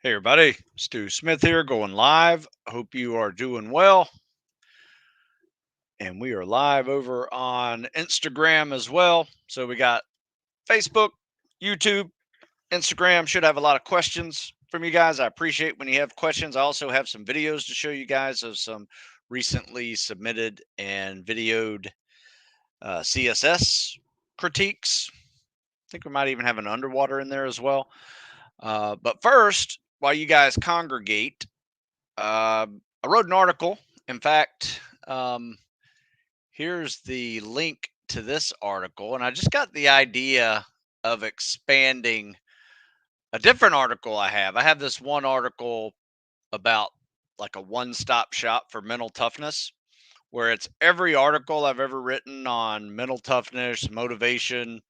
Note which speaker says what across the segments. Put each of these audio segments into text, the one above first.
Speaker 1: Hey everybody, Stu Smith here going live. Hope you are doing well. And we are live over on Instagram as well. So we got Facebook, YouTube, Instagram. Should have a lot of questions from you guys. I appreciate when you have questions. I also have some videos to show you guys of some recently submitted and videoed CSS critiques. I think we might even have an underwater in there as well. But first, while you guys congregate, I wrote an article. In fact, here's the link to this article. And I just got the idea of expanding a different article I have. I have this one article about like a one stop shop for mental toughness, where it's every article I've ever written on mental toughness, motivation,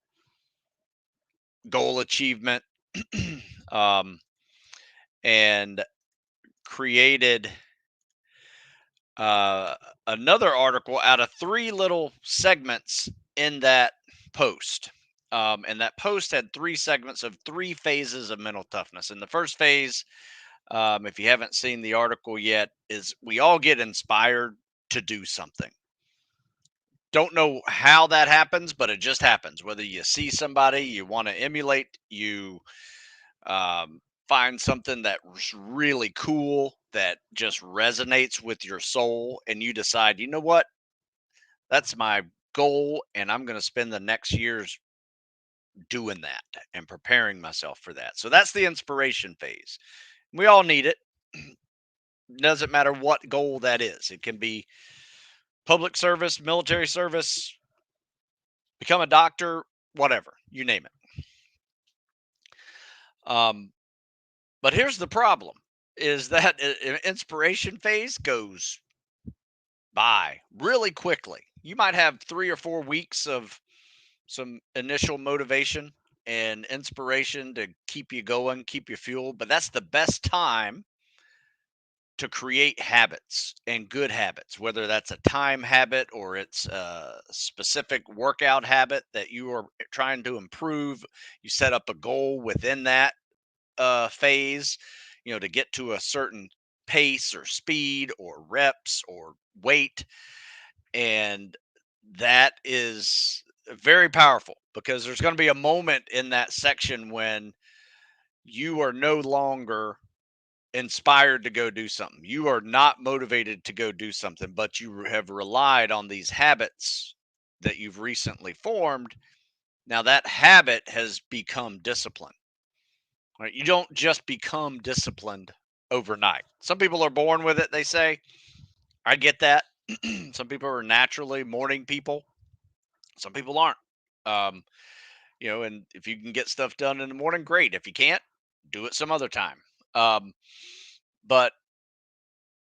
Speaker 1: goal achievement, um, and created uh, another article out of three little segments in that post. And that post had three segments of three phases of mental toughness. And the first phase, if you haven't seen the article yet, is we all get inspired to do something. Don't know how that happens, but it just happens. Whether you see somebody you want to emulate, you find something that's really cool that just resonates with your soul, and you decide, you know what, that's my goal, and I'm going to spend the next years doing that and preparing myself for that. So that's the inspiration phase. We all need it. Doesn't matter what goal that is. It can be public service, military service, become a doctor, whatever, you name it. But here's the problem is that inspiration phase goes by really quickly. You might have 3 or 4 weeks of some initial motivation and inspiration to keep you going, keep you fueled, but that's the best time to create habits and good habits, whether that's a time habit or it's a specific workout habit that you are trying to improve. You set up a goal within that phase, to get to a certain pace or speed or reps or weight. And that is very powerful because there's going to be a moment in that section when you are no longer inspired to go do something. You are not motivated to go do something, but you have relied on these habits that you've recently formed. Now that habit has become discipline. Right? You don't just become disciplined overnight. Some people are born with it, they say. I get that. Some people are naturally morning people. Some people aren't. Um, and if you can get stuff done in the morning, great. If you can't, do it some other time. But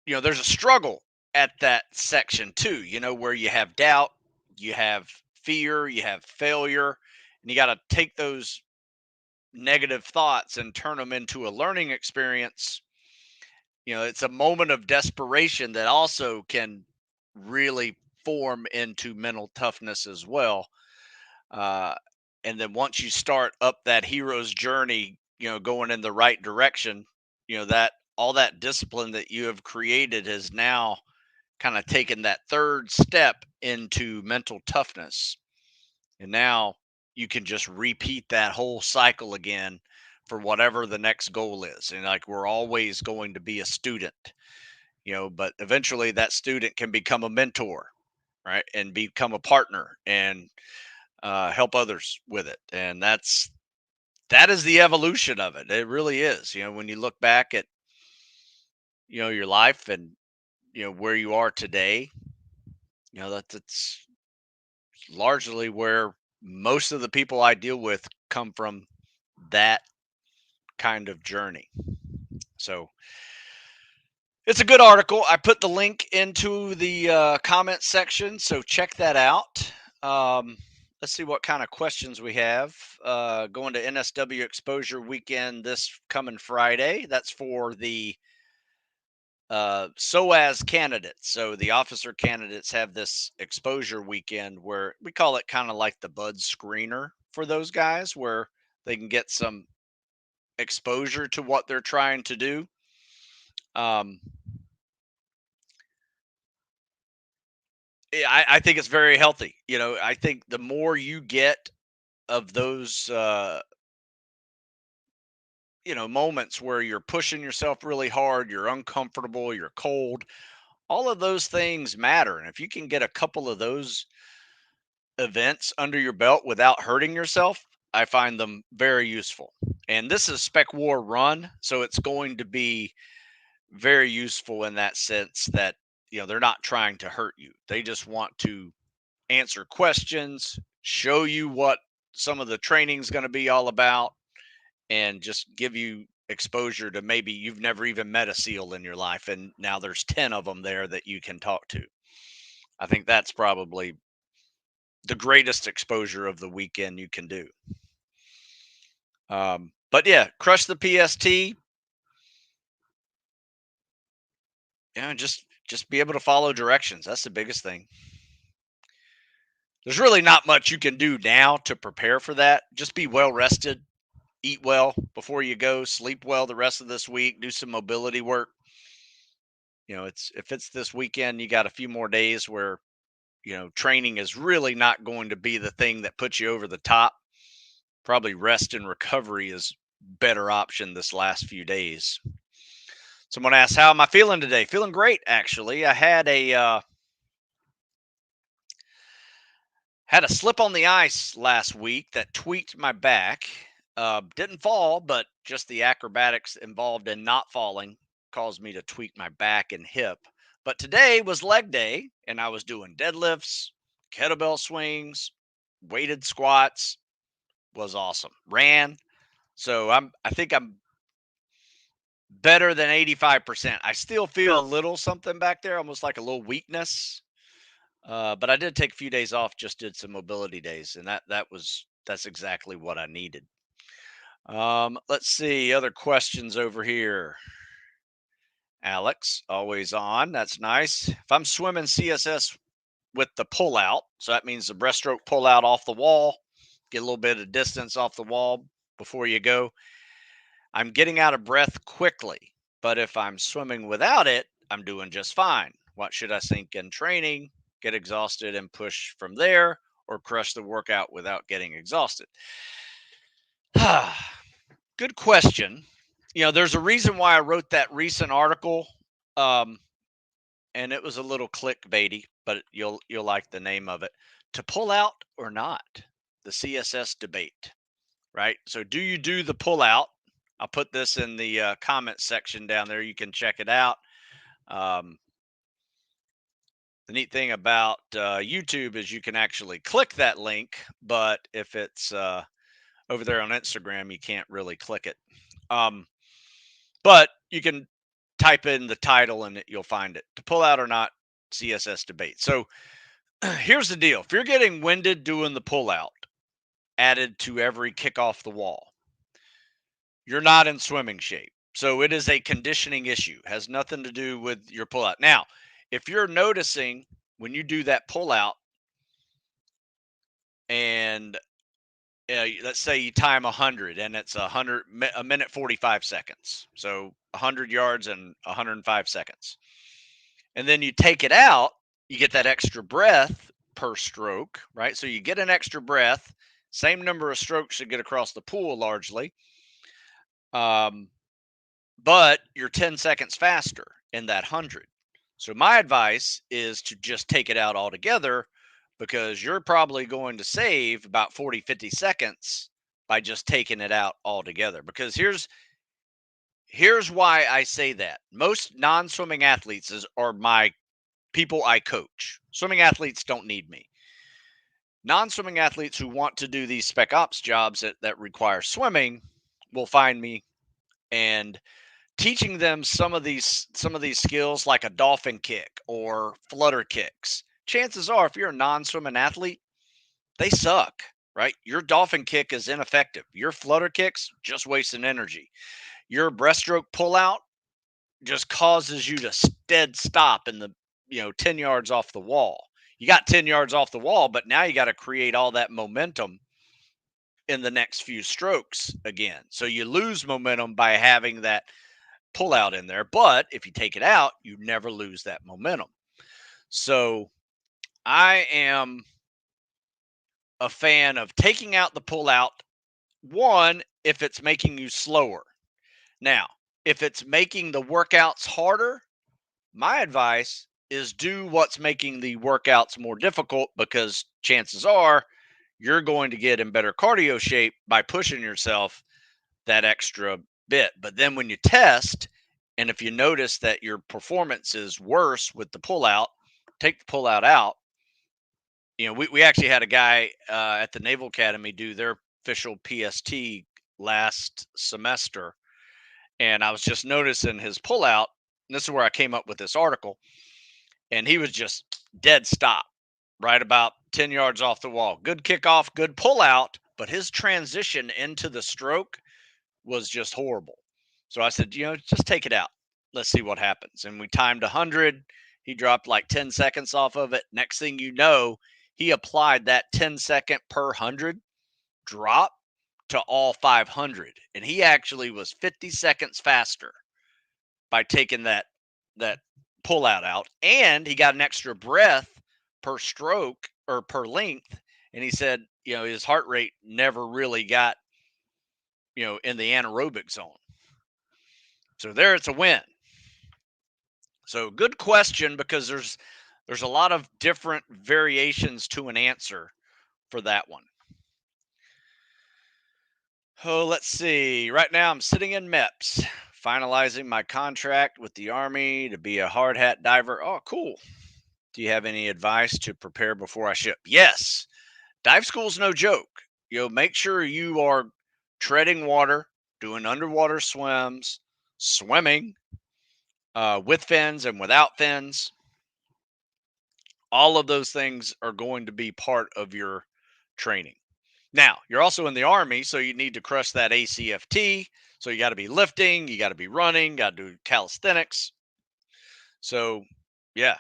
Speaker 1: there's a struggle at that section too, where you have doubt, you have fear, you have failure, and you got to take those negative thoughts and turn them into a learning experience. It's a moment of desperation that also can really form into mental toughness as well. Uh, and then once you start up that hero's journey, going in the right direction, that all that discipline that you have created has now kind of taken that third step into mental toughness. And now you can just repeat that whole cycle again for whatever the next goal is. And like we're always going to be a student, but eventually that student can become a mentor, right? And become a partner and help others with it. And that is the evolution of it. It really is. When you look back at your life and where you are today, that's largely where most of the people I deal with come from, that kind of journey. So it's a good article. I put the link into the comment section, so check that out. Let's see what kind of questions we have. Going to NSW Exposure Weekend this coming Friday. That's for the SOAS candidates. So the officer candidates have this exposure weekend where we call it kind of like the Bud screener for those guys, where they can get some exposure to what they're trying to do. Um, I think it's very healthy. I think the more you get of those, moments where you're pushing yourself really hard, you're uncomfortable, you're cold, all of those things matter. And if you can get a couple of those events under your belt without hurting yourself, I find them very useful. And this is Spec War Run, so it's going to be very useful in that sense that they're not trying to hurt you. They just want to answer questions, show you what some of the training is going to be all about, and just give you exposure to maybe you've never even met a SEAL in your life, and now there's 10 of them there that you can talk to. I think that's probably the greatest exposure of the weekend you can do. But yeah, crush the PST. Just be able to follow directions. That's the biggest thing. There's really not much you can do now to prepare for that. Just be well rested, eat well before you go, sleep well the rest of this week, do some mobility work. If it's this weekend, you got a few more days where, training is really not going to be the thing that puts you over the top. Probably rest and recovery is better option this last few days. Someone asked, how am I feeling today? Feeling great, actually. I had a slip on the ice last week that tweaked my back. Didn't fall, but just the acrobatics involved in not falling caused me to tweak my back and hip. But today was leg day, and I was doing deadlifts, kettlebell swings, weighted squats. Was awesome. Ran. So I think I'm better than 85%. I still feel a little something back there, almost like a little weakness. But I did take a few days off, just did some mobility days, and that's exactly what I needed. Let's see other questions over here. Alex, always on. That's nice. If I'm swimming CSS with the pull out, so that means the breaststroke pull out off the wall, get a little bit of distance off the wall before you go. I'm getting out of breath quickly, but if I'm swimming without it, I'm doing just fine. What should I think in training? Get exhausted and push from there, or crush the workout without getting exhausted? Good question. There's a reason why I wrote that recent article, and it was a little clickbaity, but you'll like the name of it. To pull out or not, the CSS debate, right? So, do you do the pull out? I'll put this in the comment section down there. You can check it out. The neat thing about YouTube is you can actually click that link, but if it's over there on Instagram, you can't really click it. But you can type in the title and you'll find it. To pull out or not, CSS debate. So here's the deal. If you're getting winded doing the pull out added to every kick off the wall, you're not in swimming shape. So it is a conditioning issue. Has nothing to do with your pull out. Now, if you're noticing when you do that pull out and let's say you time 100 and it's a minute 45 seconds. So 100 yards and 105 seconds. And then you take it out, you get that extra breath per stroke, right? So you get an extra breath, same number of strokes to get across the pool largely. But you're 10 seconds faster in that 100. So my advice is to just take it out altogether, because you're probably going to save about 40, 50 seconds by just taking it out altogether. Because here's why I say that. Most non-swimming athletes are my people I coach. Swimming athletes don't need me. Non-swimming athletes who want to do these spec ops jobs that require swimming will find me, and teaching them some of these skills like a dolphin kick or flutter kicks. Chances are, if you're a non-swimming athlete, they suck, right? Your dolphin kick is ineffective. Your flutter kicks just wasting energy. Your breaststroke pullout just causes you to dead stop in the 10 yards off the wall. You got 10 yards off the wall, but now you got to create all that momentum in the next few strokes again. So you lose momentum by having that pull out in there. But if you take it out, you never lose that momentum. So I am a fan of taking out the pull out. One, if it's making you slower. Now, if it's making the workouts harder, my advice is do what's making the workouts more difficult, because chances are you're going to get in better cardio shape by pushing yourself that extra bit. But then when you test, and if you notice that your performance is worse with the pullout, take the pullout out. We actually had a guy at the Naval Academy do their official PST last semester, and I was just noticing his pullout. And this is where I came up with this article, and he was just dead stop, right about 10 yards off the wall. Good kickoff, good pullout, but his transition into the stroke was just horrible. So I said, just take it out. Let's see what happens. And we timed 100. He dropped like 10 seconds off of it. Next thing you know, he applied that 10-second per 100 drop to all 500. And he actually was 50 seconds faster by taking that pullout out. And he got an extra breath per stroke or per length. And he said, his heart rate never really got, in the anaerobic zone. So there, it's a win. So good question, because there's a lot of different variations to an answer for that one. Oh, let's see. Right now I'm sitting in MEPS, finalizing my contract with the Army to be a hard hat diver. Oh, cool. Do you have any advice to prepare before I ship? Yes. Dive school's no joke. Make sure you are treading water, doing underwater swims, swimming with fins and without fins. All of those things are going to be part of your training. Now, you're also in the Army, so you need to crush that ACFT. So you got to be lifting, you got to be running, got to do calisthenics. So, yeah,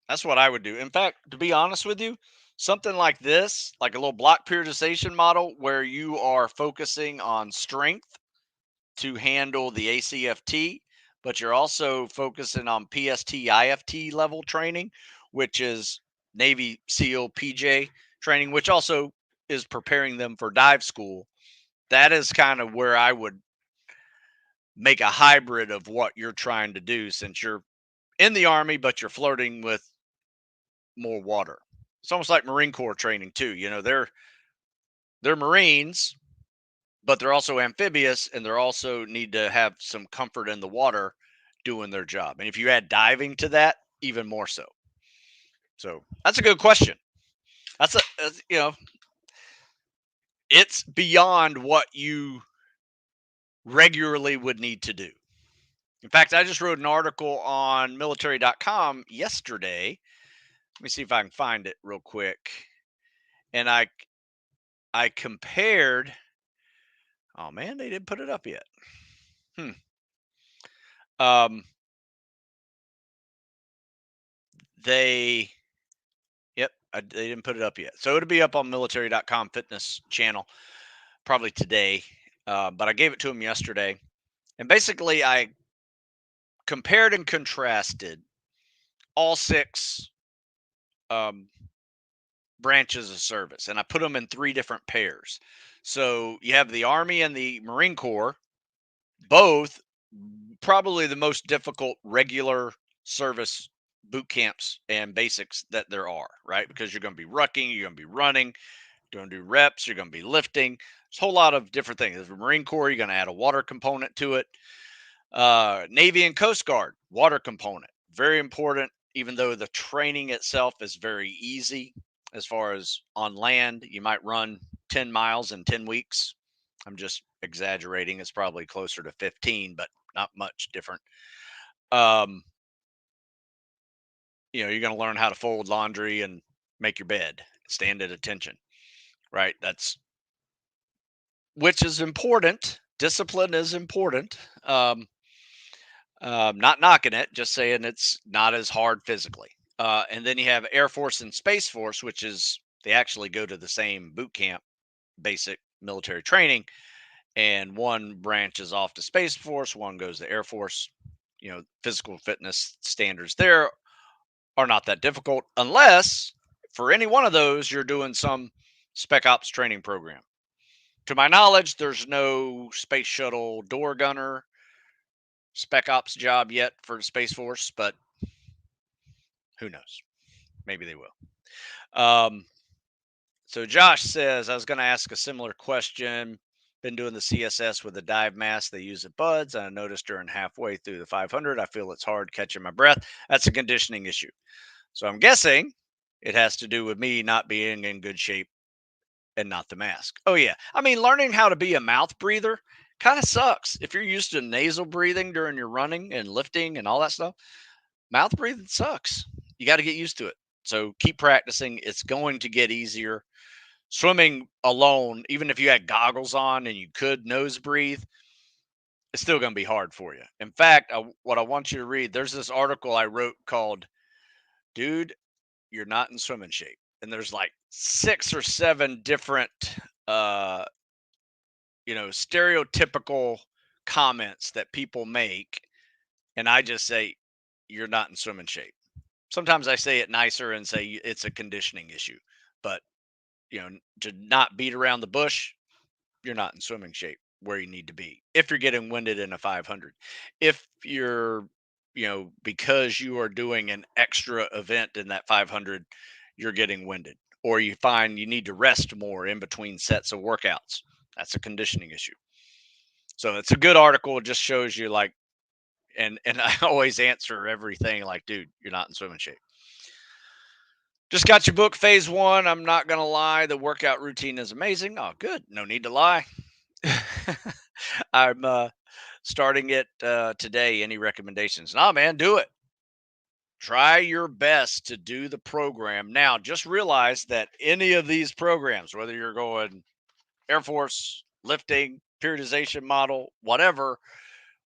Speaker 1: that's what I would do. In fact, to be honest with you, something like this, like a little block periodization model where you are focusing on strength to handle the ACFT, but you're also focusing on PST, IFT level training, which is Navy SEAL PJ training, which also is preparing them for dive school. That is kind of where I would make a hybrid of what you're trying to do, since you're in the Army, but you're flirting with more water. It's almost like Marine Corps training too. They're Marines, but they're also amphibious, and they're also need to have some comfort in the water doing their job. And if you add diving to that, even more so. So that's a good question. That's it's beyond what you regularly would need to do. In fact, I just wrote an article on military.com yesterday. Let me see if I can find it real quick. And I compared. Oh man, they didn't put it up yet. They Yep, they didn't put it up yet. So it'll be up on military.com fitness channel probably today. But I gave it to him yesterday. And basically, I compared and contrasted all 6 branches of service, and I put them in 3 different pairs. So you have the Army and the Marine Corps, both probably the most difficult regular service boot camps and basics that there are, right? Because you're going to be rucking, you're going to be running, you're going to do reps, you're going to be lifting. There's a whole lot of different things. There's the Marine Corps, you're going to add a water component to it. Navy and Coast Guard, water component, very important, even though the training itself is very easy. As far as on land, you might run 10 miles in 10 weeks. I'm just exaggerating. It's probably closer to 15, but not much different. You're going to learn how to fold laundry and make your bed, stand at attention, right? Which is important. Discipline is important. Not knocking it, just saying it's not as hard physically. And then you have Air Force and Space Force, which is, they actually go to the same boot camp, basic military training, and one branches off to Space Force, one goes to Air Force. Physical fitness standards there are not that difficult unless for any one of those you're doing some spec ops training program. To my knowledge, there's no space shuttle door gunner spec ops job yet for the Space Force, but who knows? Maybe they will. So Josh says, I was going to ask a similar question. Been doing the CSS with the dive mask they use at Buds. And I noticed during halfway through the 500, I feel it's hard catching my breath. That's a conditioning issue. So I'm guessing it has to do with me not being in good shape and not the mask. Oh, yeah. I mean, learning how to be a mouth breather kind of sucks. If you're used to nasal breathing during your running and lifting and all that stuff, mouth breathing sucks. You got to get used to it. So keep practicing. It's going to get easier. Swimming alone, even if you had goggles on and you could nose breathe, it's still going to be hard for you. In fact, what I want you to read, there's this article I wrote called Dude, You're Not in Swimming Shape. And there's like 6 or 7 different, uh, stereotypical comments that people make. And I just say, You're not in swimming shape. Sometimes I say it nicer and say it's a conditioning issue. But, to not beat around the bush, you're not in swimming shape where you need to be. If you're getting winded in a 500, if you're, because you are doing an extra event in that 500, you're getting winded, or you find you need to rest more in between sets of workouts, that's a conditioning issue. So it's a good article. It just shows you like, and I always answer everything like, dude, you're not in swimming shape. Just got your book, phase 1. I'm not going to lie. The workout routine is amazing. Oh, good. No need to lie. I'm starting it today. Any recommendations? Nah, man, do it. Try your best to do the program. Now, just realize that any of these programs, whether you're going Air Force, lifting, periodization model, whatever,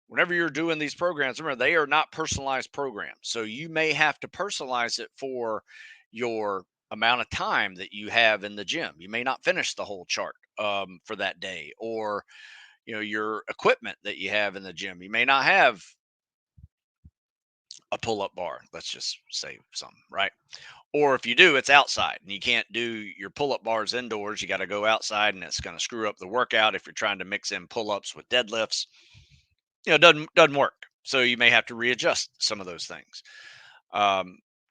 Speaker 1: whenever you're doing these programs, remember, they are not personalized programs. So you may have to personalize it for your amount of time that you have in the gym. You may not finish the whole chart for that day, or your equipment that you have in the gym. You may not have a pull-up bar, let's just say something, right? Or if you do, it's outside and you can't do your pull-up bars indoors. You got to go outside, and it's going to screw up the workout if you're trying to mix in pull-ups with deadlifts. Doesn't work. So you may have to readjust some of those things.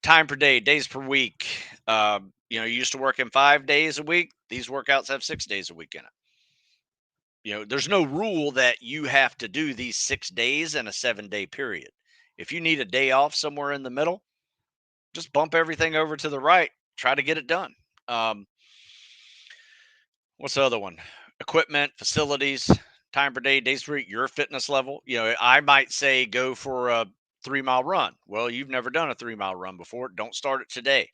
Speaker 1: Time per day, days per week. You used to work in 5 days a week. These workouts have 6 days a week in it. There's no rule that you have to do these 6 days in a 7-day period. If you need a day off somewhere in the middle, just bump everything over to the right. Try to get it done. What's the other one? Equipment, facilities, time per day, days per week, your fitness level. I might say go for a 3-mile run. Well, you've never done a 3-mile run before. Don't start it today.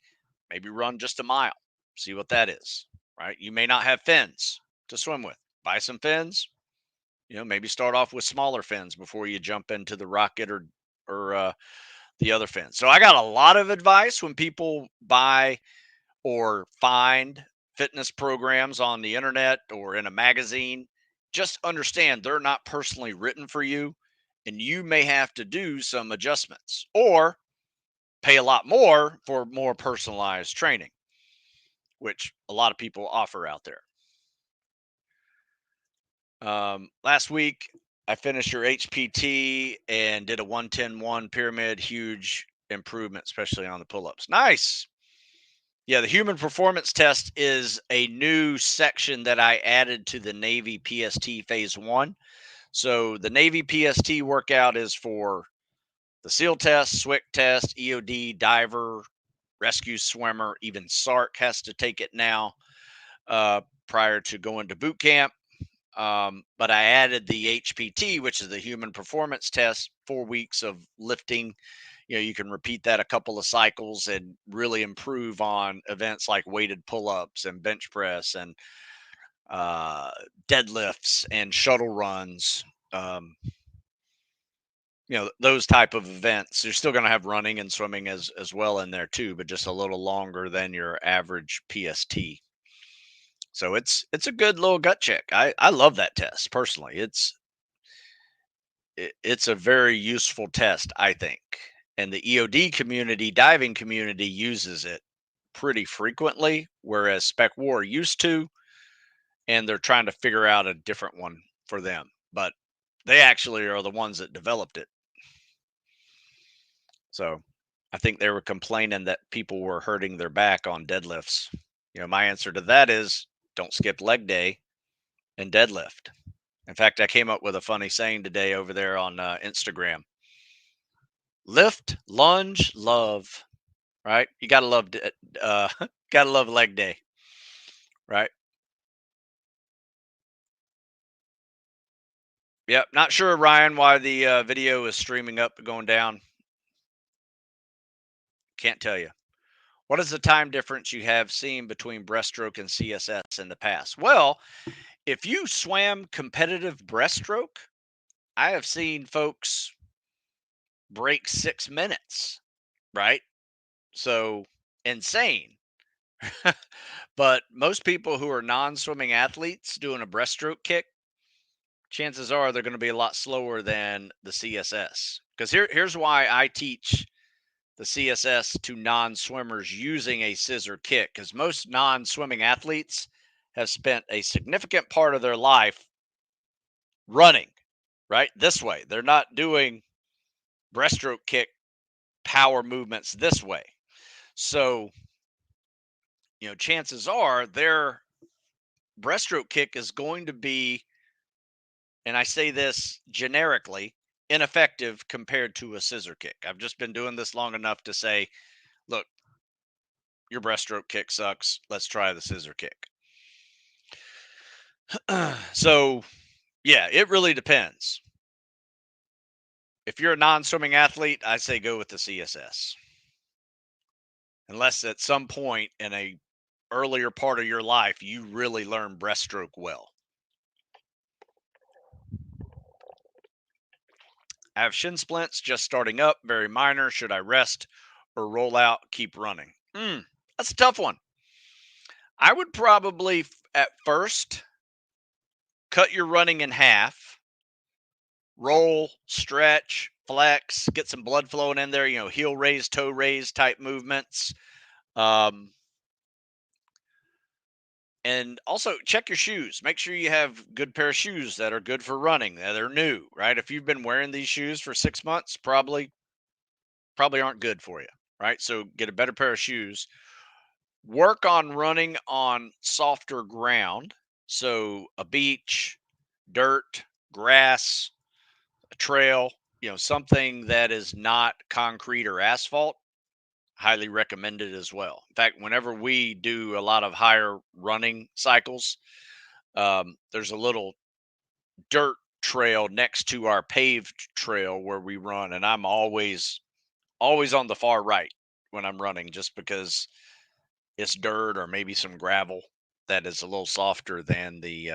Speaker 1: Maybe run just a mile. See what that is, right? You may not have fins to swim with. Buy some fins. Maybe start off with smaller fins before you jump into the rocket or the other fins. So I got a lot of advice when people buy or find fitness programs on the internet or in a magazine. Just understand they're not personally written for you, and you may have to do some adjustments or pay a lot more for more personalized training, which a lot of people offer out there. Last week, I finished your HPT and did a 110-1 pyramid. Huge improvement, especially on the pull-ups. Nice. Yeah, the human performance test is a new section that I added to the Navy PST phase 1. So the Navy PST workout is for the SEAL test, SWIC test, EOD, diver, rescue swimmer, even SARC has to take it now prior to going to boot camp. But I added the HPT, which is the human performance test, 4 weeks of lifting. You can repeat that a couple of cycles and really improve on events like weighted pull-ups and bench press and deadlifts and shuttle runs. Those type of events. You're still going to have running and swimming as well in there too, but just a little longer than your average PST. So it's a good little gut check. I love that test personally. It's a very useful test, I think. And the EOD community, diving community, uses it pretty frequently, whereas Spec War used to, and they're trying to figure out a different one for them. But they actually are the ones that developed it. So I think they were complaining that people were hurting their back on deadlifts. My answer to that is don't skip leg day and deadlift. In fact, I came up with a funny saying today over there on Instagram: lift, lunge, love. Right? You gotta love, gotta love leg day, right? Yep. Not sure, Ryan, why the video is streaming up, going down. Can't tell you. What is the time difference you have seen between breaststroke and CSS in the past? Well, if you swam competitive breaststroke, I have seen folks break 6 minutes, right? So insane. But most people who are non swimming athletes doing a breaststroke kick, chances are they're going to be a lot slower than the CSS. Because here's why I teach the CSS to non swimmers using a scissor kick. Because most non swimming athletes have spent a significant part of their life running, right? This way. They're not doing breaststroke kick power movements this way. So, chances are their breaststroke kick is going to be, and I say this generically, ineffective compared to a scissor kick. I've just been doing this long enough to say, look, your breaststroke kick sucks. Let's try the scissor kick. So, yeah, it really depends. If you're a non swimming athlete, I say go with the CSS. Unless at some point in a earlier part of your life you really learn breaststroke well. I have shin splints just starting up, very minor. Should I rest or roll out, keep running? That's a tough one. I would probably at first cut your running in half, roll, stretch, flex, get some blood flowing in there, heel raise, toe raise type movements. Um, and also check your shoes. Make sure you have good pair of shoes that are good for running, that are new, right? If you've been wearing these shoes for 6 months, probably aren't good for you, right? So get a better pair of shoes. Work on running on softer ground. So a beach, dirt, grass, a trail, something that is not concrete or asphalt, highly recommended as well. In fact, whenever we do a lot of higher running cycles, there's a little dirt trail next to our paved trail where we run, and I'm always on the far right when I'm running, just because it's dirt or maybe some gravel that is a little softer than the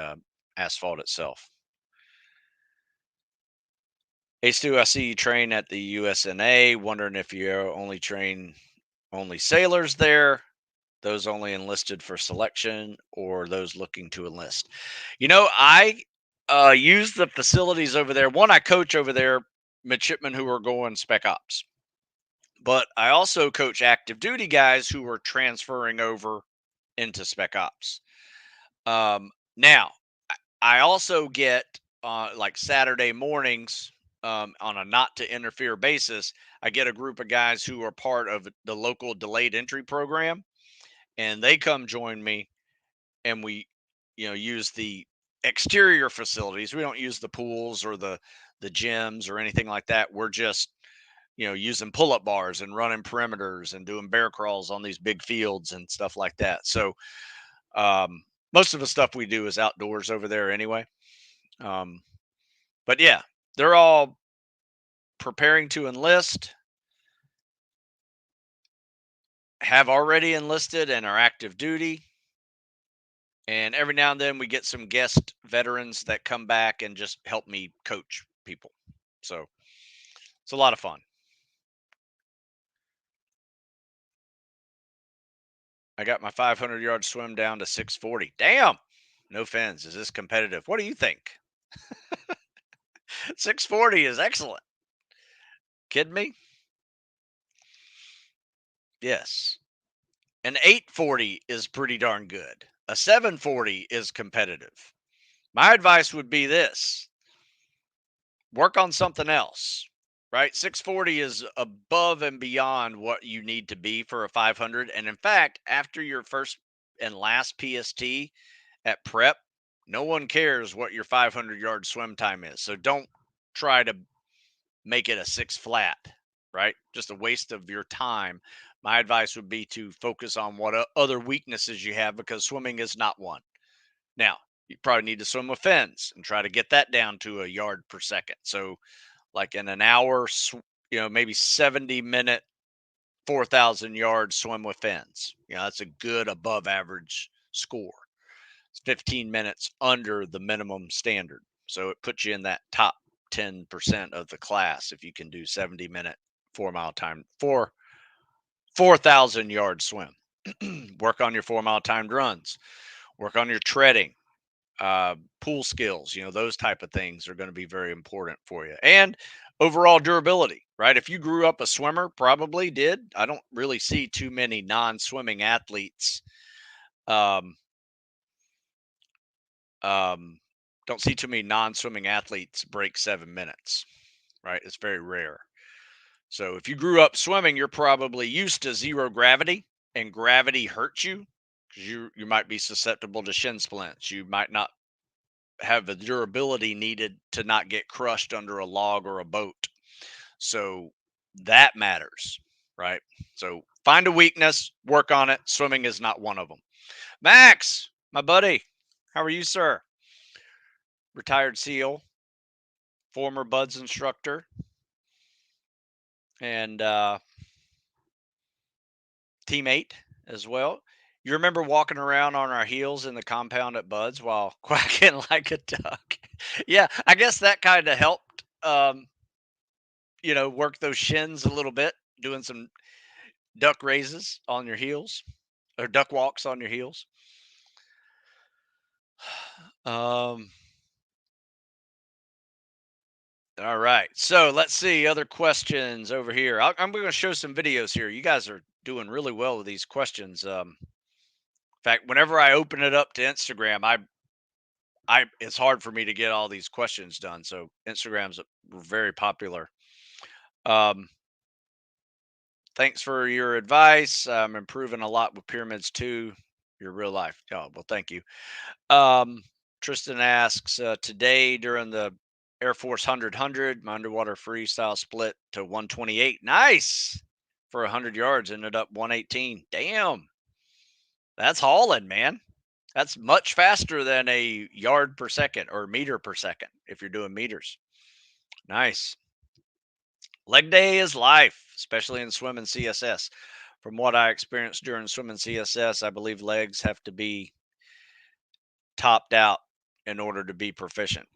Speaker 1: asphalt itself. Hey Stu, I see you train at the USNA. Wondering if you only train only sailors there, those only enlisted for selection, or those looking to enlist. I use the facilities over there. One, I coach over there midshipmen who are going spec ops, but I also coach active duty guys who are transferring over into spec ops. Now, I also get like Saturday mornings, on a not to interfere basis. I get a group of guys who are part of the local delayed entry program, and they come join me, and we, use the exterior facilities. We don't use the pools or the gyms or anything like that. We're just, using pull-up bars and running perimeters and doing bear crawls on these big fields and stuff like that. So most of the stuff we do is outdoors over there anyway. Um, but yeah, they're all preparing to enlist, have already enlisted, and are active duty. And every now and then we get some guest veterans that come back and just help me coach people. So it's a lot of fun. I got my 500-yard swim down to 640. Damn. No fins. Is this competitive? What do you think? 640 is excellent. Kidding me? Yes. An 840 is pretty darn good. A 740 is competitive. My advice would be this: work on something else, right? 640 is above and beyond what you need to be for a 500. And in fact, after your first and last PST at prep, no one cares what your 500-yard swim time is. So don't try to make it a 6 flat, right? Just a waste of your time. My advice would be to focus on what other weaknesses you have, because swimming is not one. Now, you probably need to swim with fins and try to get that down to a yard per second. So, like in an hour, maybe 70-minute, 4,000 yard swim with fins. That's a good above average score. It's 15 minutes under the minimum standard. So it puts you in that top 10% of the class if you can do 70-minute 4-mile time, 4,000 yard swim. Work on your 4-mile timed runs. Work on your treading, pool skills. Those type of things are going to be very important for you. And overall durability, right? If you grew up a swimmer, probably did. I don't really see too many non-swimming athletes. Don't see too many non-swimming athletes break 7 minutes, right? It's very rare. So if you grew up swimming, you're probably used to zero gravity, and gravity hurts you because you might be susceptible to shin splints. You might not have the durability needed to not get crushed under a log or a boat. So that matters, right? So find a weakness, work on it. Swimming is not one of them. Max, my buddy, how are you, sir? Retired SEAL, former Buds instructor, and teammate as well. You remember walking around on our heels in the compound at Buds while quacking like a duck? Yeah, I guess that kind of helped, work those shins a little bit, doing some duck raises on your heels or duck walks on your heels. Um, all right. So let's see other questions over here. I'm going to show some videos here. You guys are doing really well with these questions. In fact, whenever I open it up to Instagram, it's hard for me to get all these questions done. So Instagram's very popular. Thanks for your advice. I'm improving a lot with pyramids too. Your real life. Oh, well, thank you. Tristan asks, today during the Air Force 100, my underwater freestyle split to 128. Nice for 100 yards. Ended up 118. Damn, that's hauling, man. That's much faster than a yard per second or meter per second if you're doing meters. Nice. Leg day is life, especially in swim and CSS. From what I experienced during swim and CSS, I believe legs have to be topped out in order to be proficient.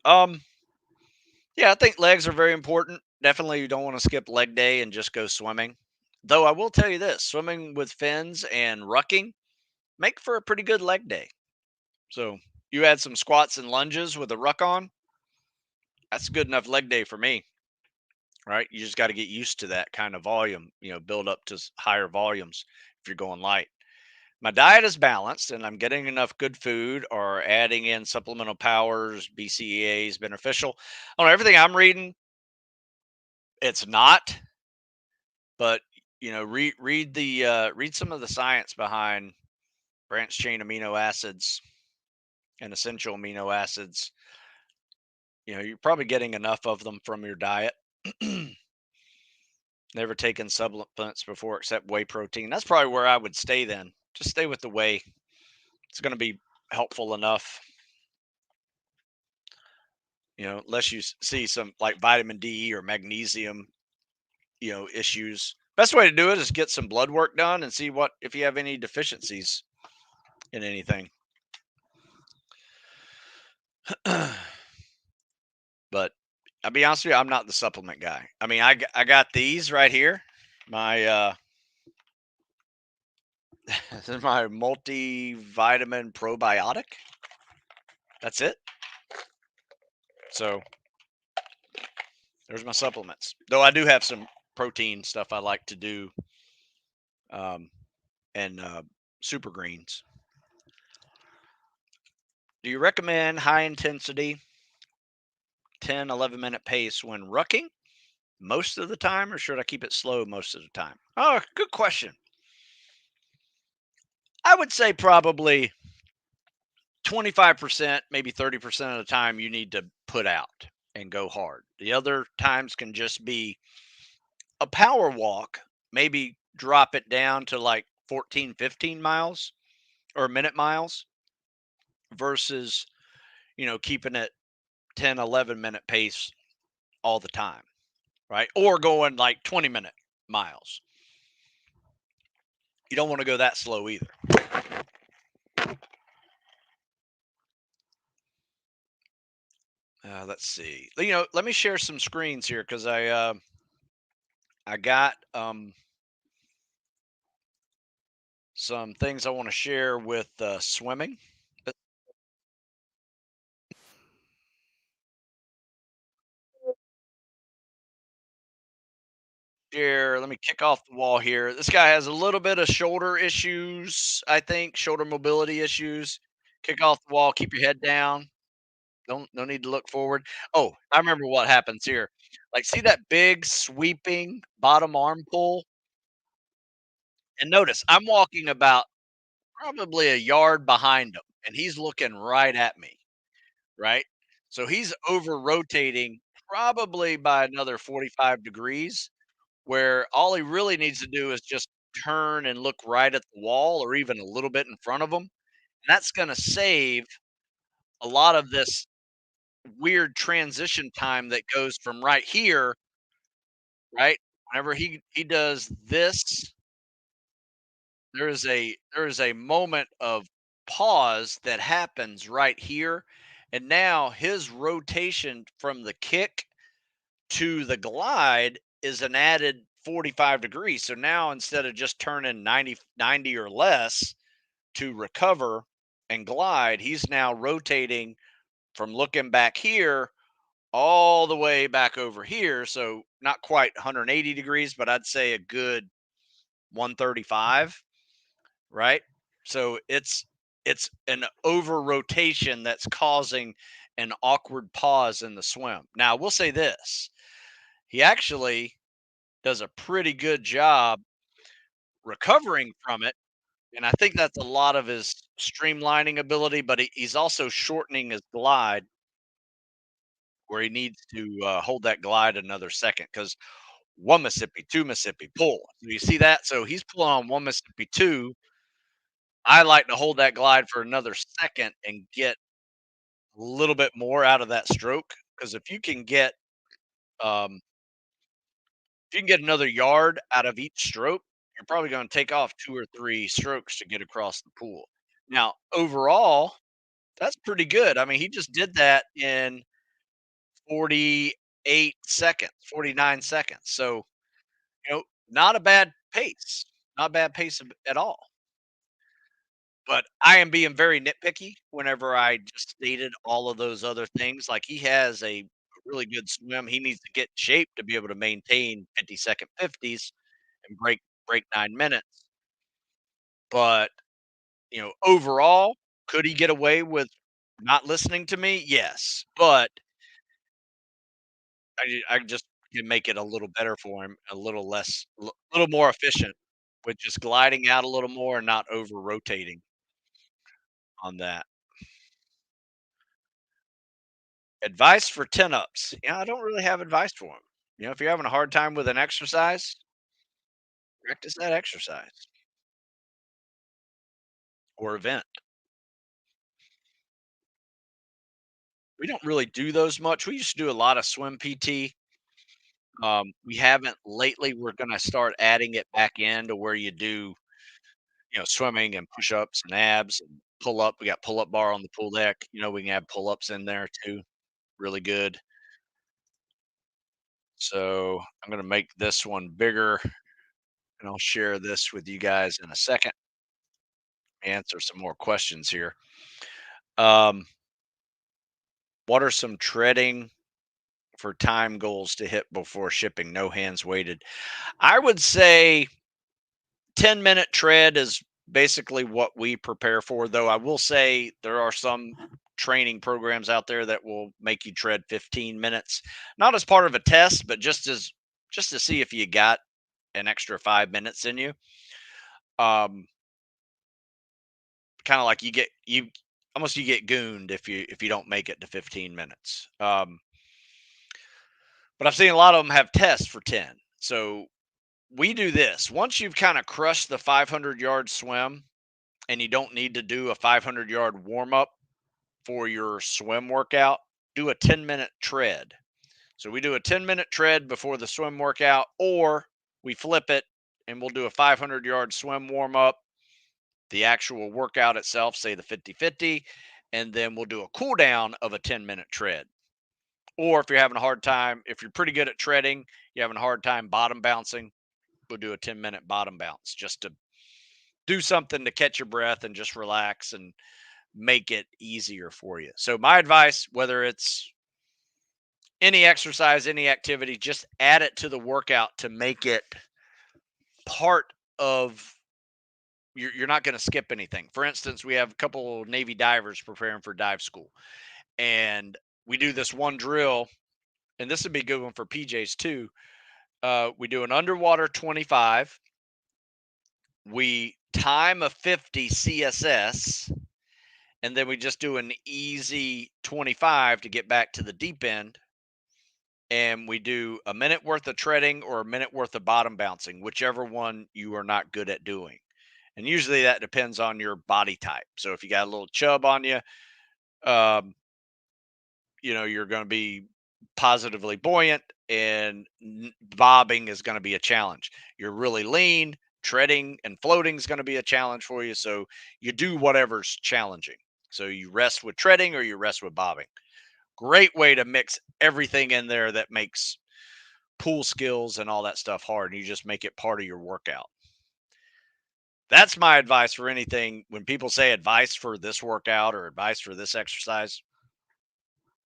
Speaker 1: Yeah, I think legs are very important. Definitely you don't want to skip leg day and just go swimming. Though I will tell you this, swimming with fins and rucking make for a pretty good leg day. So you add some squats and lunges with a ruck on, that's a good enough leg day for me, right? You just got to get used to that kind of volume, build up to higher volumes if you're going light. My diet is balanced and I'm getting enough good food or adding in supplemental powers, BCAA is beneficial. On everything I'm reading, it's not, but read some of the science behind branched chain amino acids and essential amino acids. You're probably getting enough of them from your diet. Never taken supplements before except whey protein. That's probably where I would stay then. Just stay with the whey. It's going to be helpful enough. Unless you see some like vitamin D or magnesium, issues. Best way to do it is get some blood work done and see if you have any deficiencies in anything. But I'll be honest with you, I'm not the supplement guy. I mean, I got these right here. My This is my multivitamin probiotic. That's it. So there's my supplements. Though I do have some protein stuff I like to do, um, and super greens. Do you recommend high intensity 10, 11-minute pace when rucking most of the time, or should I keep it slow most of the time? Oh, good question. I would say probably 25%, maybe 30% of the time you need to put out and go hard. The other times can just be a power walk, maybe drop it down to like 14, 15 miles or minute miles versus, keeping it 10, 11-minute pace all the time, right? Or going like 20-minute miles. You don't want to go that slow either. Let's see. Let me share some screens here because I got some things I want to share with swimming. Let's share. Let me kick off the wall here. This guy has a little bit of shoulder issues. I think shoulder mobility issues. Kick off the wall. Keep your head down. Don't no need to look forward. Oh, I remember what happens here. Like, see that big sweeping bottom arm pull? And notice I'm walking about probably a yard behind him, and he's looking right at me, right? So he's over rotating probably by another 45 degrees, where all he really needs to do is just turn and look right at the wall or even a little bit in front of him. And that's going to save a lot of this weird transition time that goes from right here, right? Whenever he does this, there is a moment of pause that happens right here, and now his rotation from the kick to the glide is an added 45 degrees. So now instead of just turning 90 or less to recover and glide, he's now rotating from looking back here all the way back over here. So not quite 180 degrees, but I'd say a good 135, right? So it's an over rotation that's causing an awkward pause in the swim. Now, we'll say this. He actually does a pretty good job recovering from it, and I think that's a lot of his streamlining ability, but he's also shortening his glide where he needs to hold that glide another second because one Mississippi, two Mississippi, pull. Do you see that? So he's pulling on one Mississippi two. I like to hold that glide for another second and get a little bit more out of that stroke because um, if you can get another yard out of each stroke, you're probably going to take off 2 or 3 strokes to get across the pool. Now, overall, that's pretty good. I mean, he just did that in 48 seconds, 49 seconds. So, not a bad pace, not bad pace at all. But I am being very nitpicky whenever I just stated all of those other things. Like, he has a really good swim. He needs to get in shape to be able to maintain 50-second 50s and break 9 minutes. But, overall, could he get away with not listening to me? Yes. But I just can make it a little better for him, a little less, little more efficient with just gliding out a little more and not over rotating on that. Advice for 10 ups. Yeah, I don't really have advice for him. If you're having a hard time with an exercise, practice that exercise or event. We don't really do those much. We used to do a lot of swim PT. We haven't lately. We're going to start adding it back in to where you do, swimming and push ups and abs and pull up. We got pull up bar on the pool deck. We can have pull ups in there too. Really good. So I'm going to make this one bigger and I'll share this with you guys in a second. Answer some more questions here. Um, what are some treading for time goals to hit before shipping? No hands weighted. I would say 10-minute tread is basically what we prepare for, though I will say there are some training programs out there that will make you tread 15 minutes, not as part of a test, but just to see if you got an extra 5 minutes in you. Um, kind of like you almost you get gooned if you don't make it to 15 minutes. But I've seen a lot of them have tests for 10. So we do this. Once you've kind of crushed the 500-yard swim and you don't need to do a 500-yard warm up for your swim workout, do a 10-minute tread. So we do a 10-minute tread before the swim workout, or we flip it and we'll do a 500-yard swim warm up, the actual workout itself, say the 50-50, and then we'll do a cool down of a 10-minute tread. Or if you're having a hard time, if you're pretty good at treading, you're having a hard time bottom bouncing, we'll do a 10-minute bottom bounce just to do something to catch your breath and just relax and make it easier for you. So my advice, whether it's any exercise, any activity, just add it to the workout to make it part of you're not going to skip anything. For instance, we have a couple Navy divers preparing for dive school, and we do this one drill, and this would be a good one for PJs too. We do an underwater 25. We time a 50 CSS, and then we just do an easy 25 to get back to the deep end. And we do a minute worth of treading or a minute worth of bottom bouncing, whichever one you are not good at doing. And usually that depends on your body type. So if you got a little chub on you, um, you're going to be positively buoyant, and bobbing is going to be a challenge. You're really lean, treading and floating is going to be a challenge for you. So you do whatever's challenging. So you rest with treading or you rest with bobbing. Great way to mix everything in there that makes pool skills and all that stuff hard. And you just make it part of your workout. That's my advice for anything. When people say advice for this workout or advice for this exercise,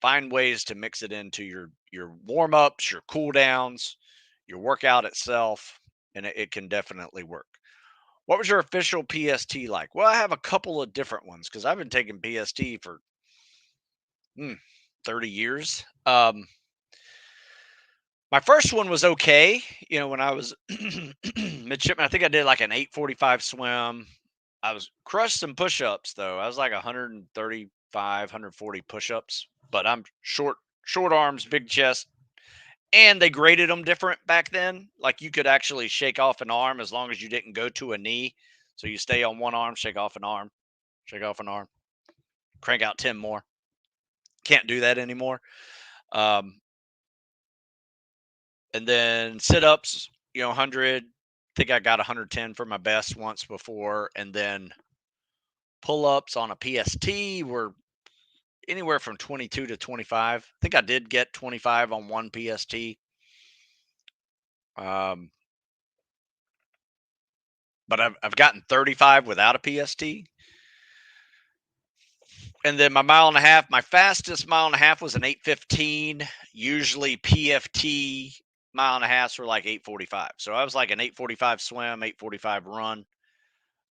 Speaker 1: find ways to mix it into your warm ups, your cool downs, your workout itself, and it can definitely work. What was your official PST like? Well, I have a couple of different ones because I've been taking PST for hmm, 30 years. My first one was okay. When I was midshipman, I think I did like an 8:45 swim. I was crushed some push-ups though. I was like 135, 140 push-ups, but I'm short arms, big chest, and they graded them different back then. Like you could actually shake off an arm as long as you didn't go to a knee. So you stay on one arm, shake off an arm, shake off an arm, crank out 10 more. Can't do that anymore. Um, and then sit-ups, 100. I think I got 110 for my best once before, and then pull-ups on a PST were anywhere from 22 to 25. I think I did get 25 on one PST. Um, but I've gotten 35 without a PST. And then my mile and a half, my fastest mile and a half was an 8:15. Usually PFT mile and a halfs were like 8:45. So I was like an 8:45 swim, 8:45 run.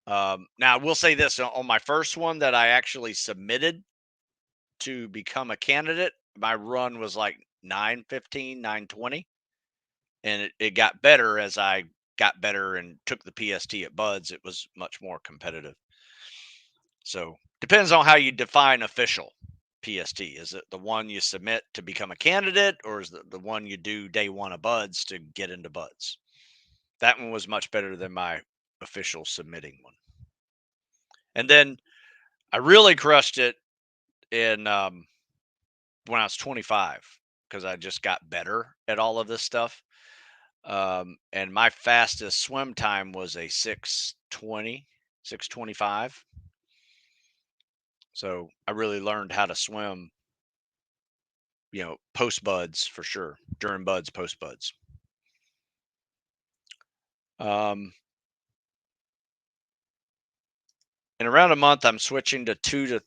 Speaker 1: Now I will say this on my first one that I actually submitted to become a candidate, my run was like 9:15, 9:20. And it got better as I got better and took the PST at Buds. It was much more competitive. So depends on how you define official PST. Is it the one you submit to become a candidate, or is it the one you do day one of Buds to get into Buds? That one was much better than my official submitting one. And then I really crushed it in when I was 25 because I just got better at all of this stuff. And my fastest swim time was a 6:20, 6:25. So I really learned how to swim, post Buds for sure, during Buds, post Buds. Um, In around a month, I'm switching to two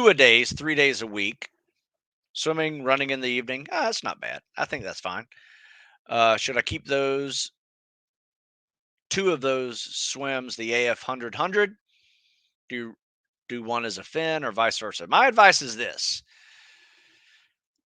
Speaker 1: a days, 3 days a week. Swimming, running in the evening. That's not bad. I think that's fine. Should I keep those two of those swims, the AF 100, do one as a fin or vice versa? My advice is this: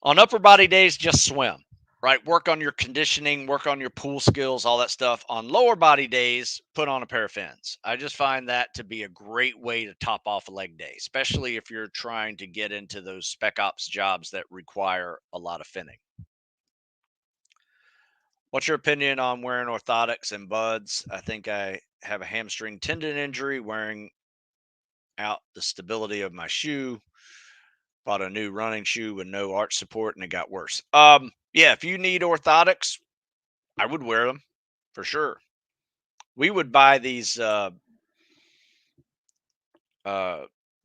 Speaker 1: on upper body days, just swim. Right, work on your conditioning, work on your pool skills, all that stuff. On lower body days, put on a pair of fins. I just find that to be a great way to top off a leg day, especially if you're trying to get into those spec ops jobs that require a lot of finning. What's your opinion on wearing orthotics and buds? I think I have a hamstring tendon injury wearing out the stability of my shoe. Bought a new running shoe with no arch support and it got worse. Yeah, if you need orthotics, I would wear them for sure. We would buy these uh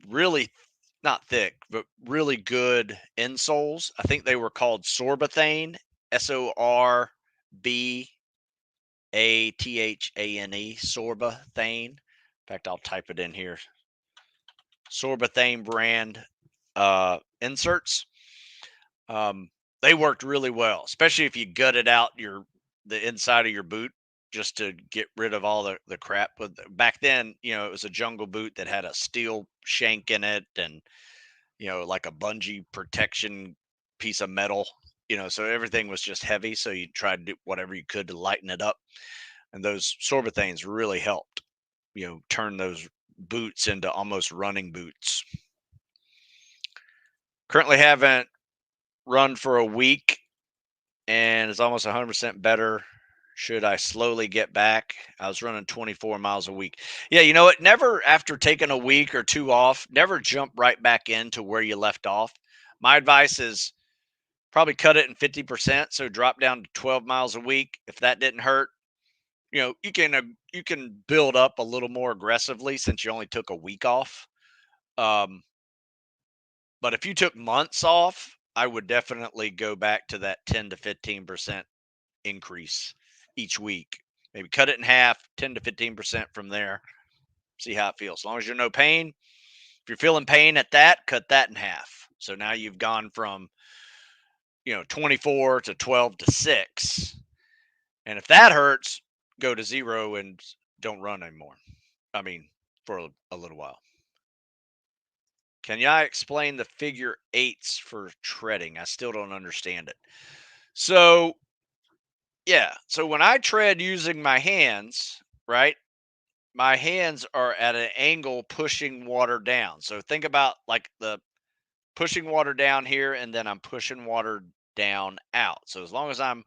Speaker 1: really not thick, but really good insoles. I think they were called Sorbathane, Sorbathane, Sorbathane. In fact, I'll type it in here. Sorbathane brand inserts. They worked really well, especially if you gutted out the inside of your boot just to get rid of all the crap. But back then, it was a jungle boot that had a steel shank in it and like a bungee protection piece of metal. So everything was just heavy. So you tried to do whatever you could to lighten it up. And those Sorbathanes really helped, turn those boots into almost running boots. Currently haven't run for a week and it's almost 100% better. Should I slowly get back? I was running 24 miles a week. Yeah, you know what? Never, after taking a week or two off, never jump right back into where you left off. My advice is probably cut it in 50%. So drop down to 12 miles a week. If that didn't hurt, you can build up a little more aggressively since you only took a week off. But if you took months off, I would definitely go back to that 10 to 15% increase each week. Maybe cut it in half, 10 to 15% from there. See how it feels. As long as you're no pain. If you're feeling pain at that, cut that in half. So now you've gone from 24 to 12 to 6. And if that hurts, go to 0 and don't run anymore. I mean, for a little while. Can you explain the figure eights for treading? I still don't understand it. So, yeah. So when I tread using my hands, right? My hands are at an angle pushing water down. So think about like the pushing water down here and then I'm pushing water down out. So as long as I'm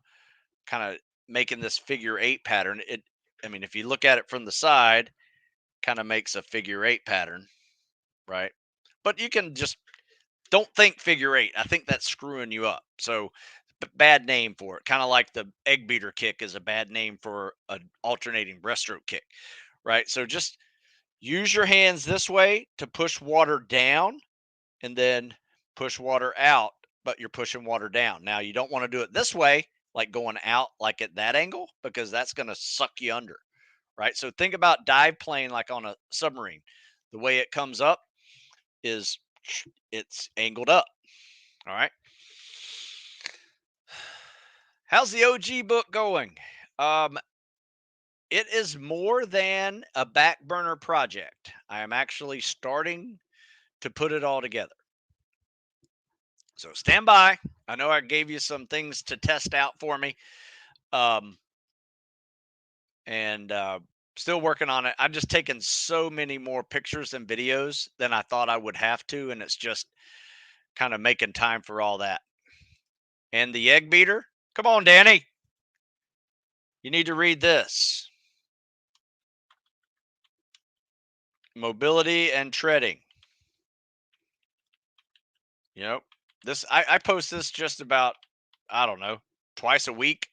Speaker 1: kind of making this figure eight pattern, if you look at it from the side, kind of makes a figure eight pattern, right? But you can just don't think figure eight. I think that's screwing you up. So bad name for it. Kind of like the egg beater kick is a bad name for an alternating breaststroke kick, right? So just use your hands this way to push water down and then push water out, but you're pushing water down. Now, you don't want to do it this way, like going out, like at that angle, because that's going to suck you under, right? So think about dive plane like on a submarine. The way it comes up is it's angled up. All right. How's the OG book going? It is more than a back burner project. I am actually starting to put it all together. So stand by. I know I gave you some things to test out for me. Um, and still working on it. I'm just taking so many more pictures and videos than I thought I would have to. And it's just kind of making time for all that. And the egg beater. Come on, Danny. You need to read this. Mobility and treading. This I post this just about, I don't know, twice a week.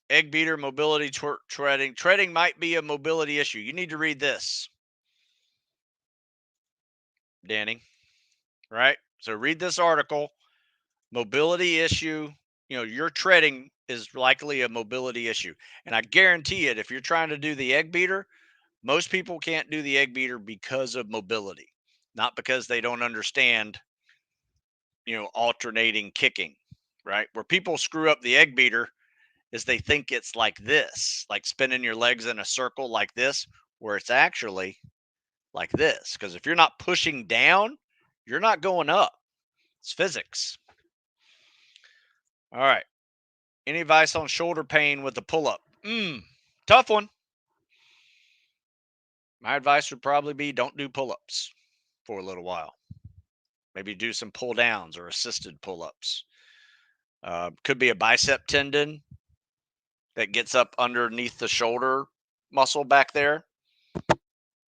Speaker 1: Egg beater, mobility, treading. Treading might be a mobility issue. You need to read this, Danny. Right? So read this article. Mobility issue. Your treading is likely a mobility issue. And I guarantee it, if you're trying to do the egg beater, Most people can't do the egg beater because of mobility, not because they don't understand, alternating kicking, right? Where people screw up the egg beater is they think it's like this, like spinning your legs in a circle like this, where it's actually like this. Because if you're not pushing down, you're not going up. It's physics. All right. Any advice on shoulder pain with the pull up? Tough one. My advice would probably be don't do pull ups for a little while. Maybe do some pull downs or assisted pull ups. Could be a bicep tendon that gets up underneath the shoulder muscle back there.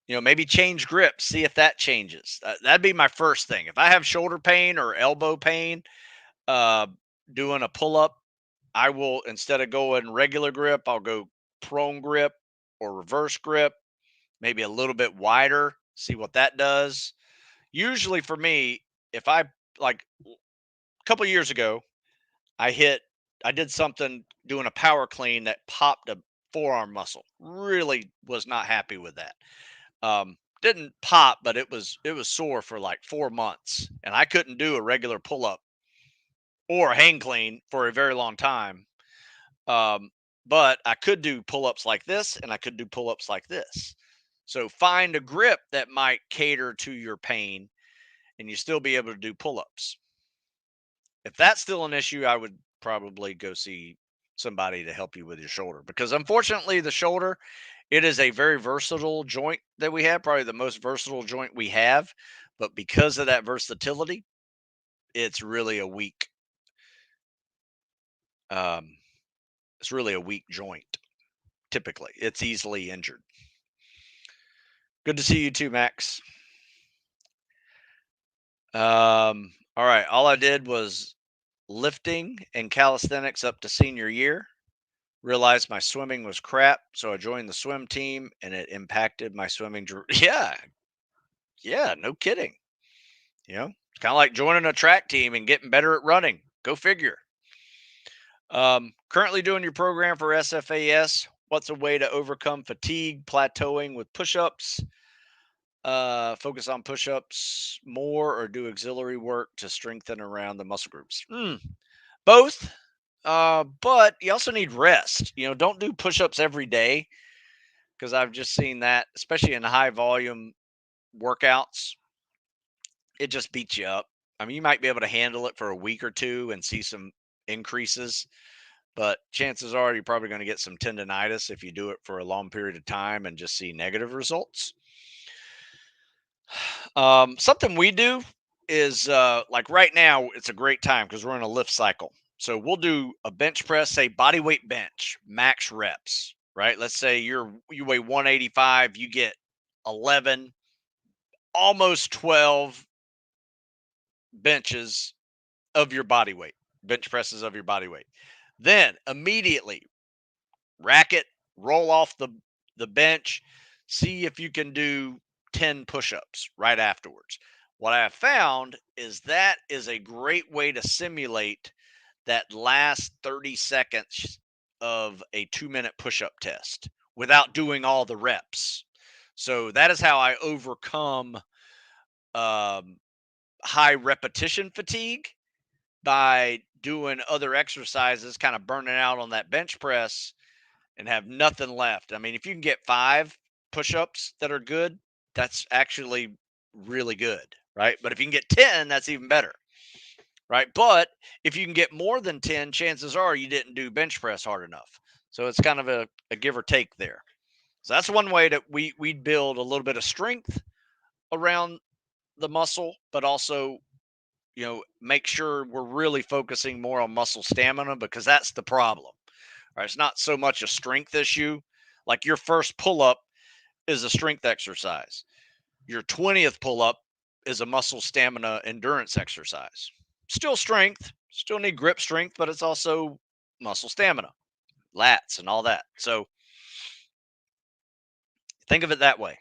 Speaker 1: Maybe change grip, see if that changes. That'd be my first thing. If I have shoulder pain or elbow pain, uh, doing a pull up, I will, instead of going regular grip, I'll go prone grip or reverse grip, maybe a little bit wider, see what that does. Usually for me, if I, like, a couple years ago, I did something doing a power clean that popped a forearm muscle. Really was not happy with that. Didn't pop, but it was sore for like 4 months, and I couldn't do a regular pull up or a hang clean for a very long time. Um, but I could do pull ups like this, and I could do pull ups like this. So find a grip that might cater to your pain, and you still be able to do pull ups. If that's still an issue, I would probably go see somebody to help you with your shoulder, because unfortunately the shoulder, it is a very versatile joint that we have, probably the most versatile joint we have, but because of that versatility, it's really a weak um it's really a weak joint. Typically it's easily injured. Good to see you too, Max. All right, all I did was lifting and calisthenics up to senior year. Realized my swimming was crap, so I joined the swim team, and it impacted my swimming. Yeah, yeah, no kidding. It's kind of like joining a track team and getting better at running. Go figure. Currently doing your program for SFAS. What's a way to overcome fatigue, plateauing with push-ups? Focus on push-ups more, or do auxiliary work to strengthen around the muscle groups? Both. But you also need rest. Don't do push-ups every day, because I've just seen that, especially in high volume workouts, it just beats you up. I mean, you might be able to handle it for a week or two and see some increases, but chances are you're probably going to get some tendonitis if you do it for a long period of time and just see negative results. Something we do is, like right now, it's a great time because we're in a lift cycle. So we'll do a bench press, say body weight bench, max reps, right? Let's say you weigh 185, you get 11, almost 12 benches of your body weight, bench presses of your body weight. Then immediately rack it, roll off the bench, see if you can do 10 push-ups right afterwards. What I have found is that is a great way to simulate that last 30 seconds of a 2-minute push-up test without doing all the reps. So that is how I overcome um, high repetition fatigue, by doing other exercises, kind of burning out on that bench press and have nothing left. I mean, if you can get 5 push-ups that are good, that's actually really good, right? But if you can get 10, that's even better, right? But if you can get more than 10, chances are you didn't do bench press hard enough. So it's kind of a give or take there. So that's one way that we build a little bit of strength around the muscle, but also, make sure we're really focusing more on muscle stamina, because that's the problem. Right? It's not so much a strength issue. Like your first pull up is a strength exercise. Your 20th pull up is a muscle stamina endurance exercise. Still strength, still need grip strength, but it's also muscle stamina, lats, and all that. So think of it that way.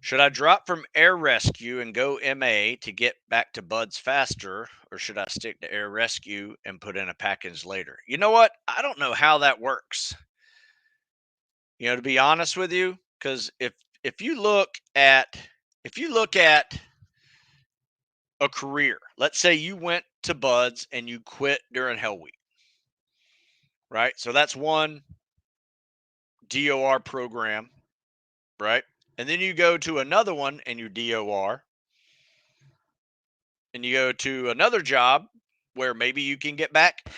Speaker 1: Should I drop from air rescue and go MA to get back to buds faster, or should I stick to air rescue and put in a package later? You know what? I don't know how that works. To be honest with you, because if you look at if you look at a career, let's say you went to Buds and you quit during Hell Week, right? So that's one DOR program, right? And then you go to another one and you DOR, and you go to another job where maybe you can get back.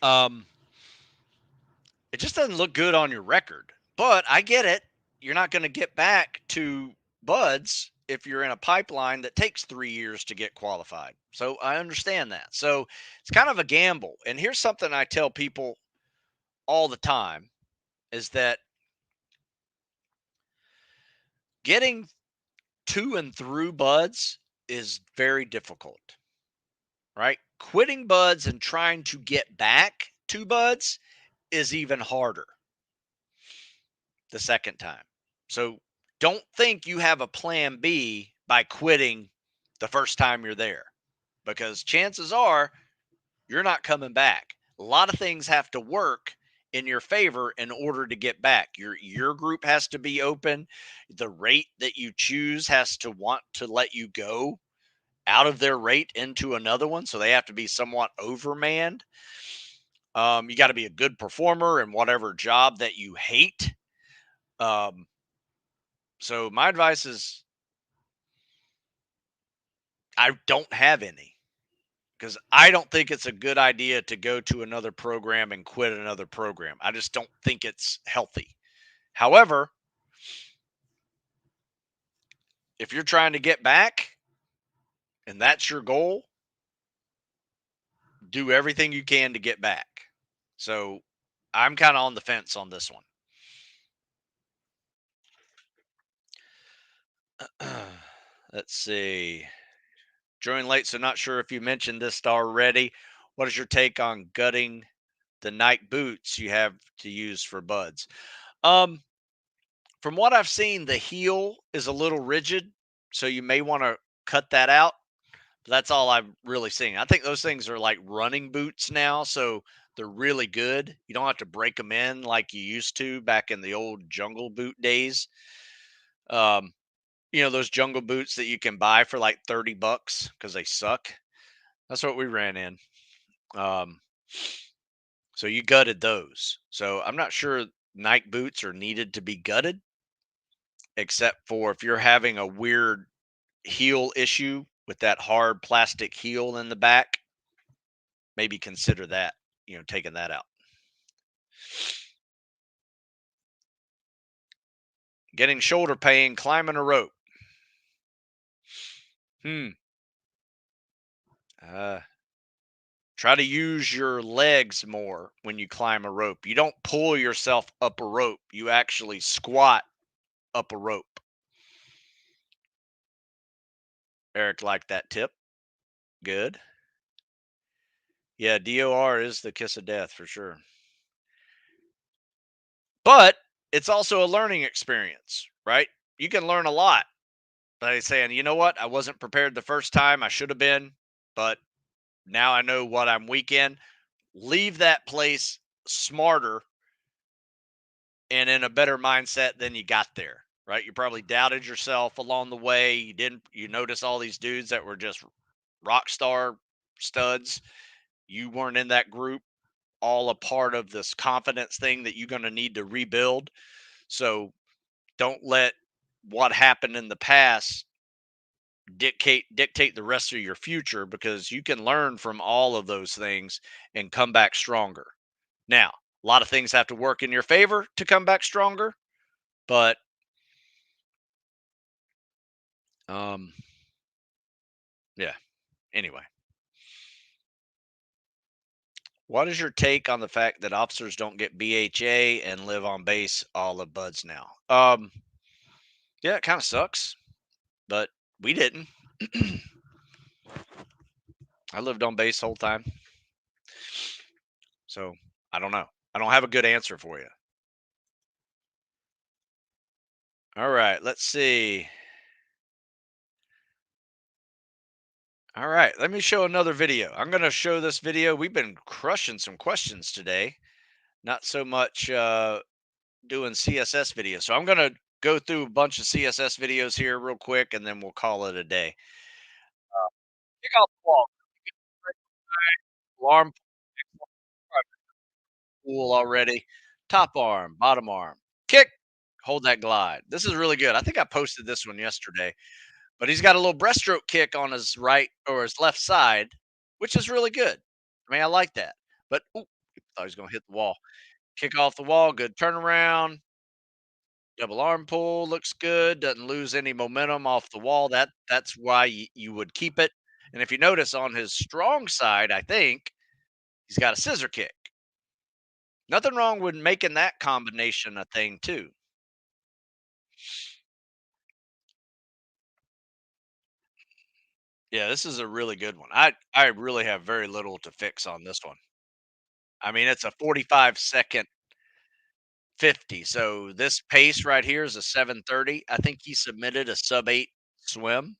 Speaker 1: Um, it just doesn't look good on your record. But I get it. You're not going to get back to Buds if you're in a pipeline that takes 3 years to get qualified. So I understand that. So it's kind of a gamble. And here's something I tell people all the time is that getting to and through Buds is very difficult, right? Quitting Buds and trying to get back to Buds is even harder the second time. So don't think you have a plan B by quitting the first time you're there, because chances are you're not coming back. A lot of things have to work in your favor in order to get back. Your group has to be open. The rate that you choose has to want to let you go out of their rate into another one, so they have to be somewhat overmanned. You got to be a good performer in whatever job that you hate. Um, so my advice is I don't have any, because I don't think it's a good idea to go to another program and quit another program. I just don't think it's healthy. However, if you're trying to get back and that's your goal, do everything you can to get back. So I'm kind of on the fence on this one. Let's see. Join late, so not sure if you mentioned this already. What is your take on gutting the Nike boots you have to use for Buds? Um, from what I've seen, the heel is a little rigid, so you may want to cut that out. That's all I've really seen. I think those things are like running boots now, so they're really good. You don't have to break them in like you used to back in the old jungle boot days. Um, those jungle boots that you can buy for like $30 because they suck. That's what we ran in. Um, so you gutted those. So I'm not sure Nike boots are needed to be gutted, except for if you're having a weird heel issue with that hard plastic heel in the back, maybe consider that, taking that out. Getting shoulder pain climbing a rope. Hmm. Uh, Try to use your legs more when you climb a rope. You don't pull yourself up a rope, you actually squat up a rope. Eric liked that tip. Good. Yeah, DOR is the kiss of death for sure. But it's also a learning experience, right? You can learn a lot by saying, you know what, I wasn't prepared the first time. I should have been, but now I know what I'm weak in. Leave that place smarter and in a better mindset than you got there, right? You probably doubted yourself along the way. You notice all these dudes that were just rock star studs. You weren't in that group, all a part of this confidence thing that you're going to need to rebuild. So don't let what happened in the past dictate the rest of your future, because you can learn from all of those things and come back stronger. Now, a lot of things have to work in your favor to come back stronger, but um yeah, anyway. What is your take on the fact that officers don't get BHA and live on base all of Buds now? Yeah, it kind of sucks, but we didn't. I lived on base the whole time. So I don't know. I don't have a good answer for you. All right, let's see. All right, let me show another video. I'm going to show this video. We've been crushing some questions today, not so much doing CSS videos. So I'm going to go through a bunch of CSS videos here real quick, and then we'll call it a day. Kick off the wall, alarm pool already, top arm, bottom arm, kick, hold that glide. This is really good. I think I posted this one yesterday, but he's got a little breaststroke kick on his right or his left side, which is really good. I mean, I like that. But ooh, thought he was going to hit the wall. Kick off the wall, good turnaround. Double arm pull looks good. Doesn't lose any momentum off the wall. That's why you would keep it. And if you notice on his strong side, I think he's got a scissor kick. Nothing wrong with making that combination a thing too. Yeah, this is a really good one. I really have very little to fix on this one. I mean, it's a 45-second 50. So this pace right here is a 7:30. I think he submitted a sub 8 swim,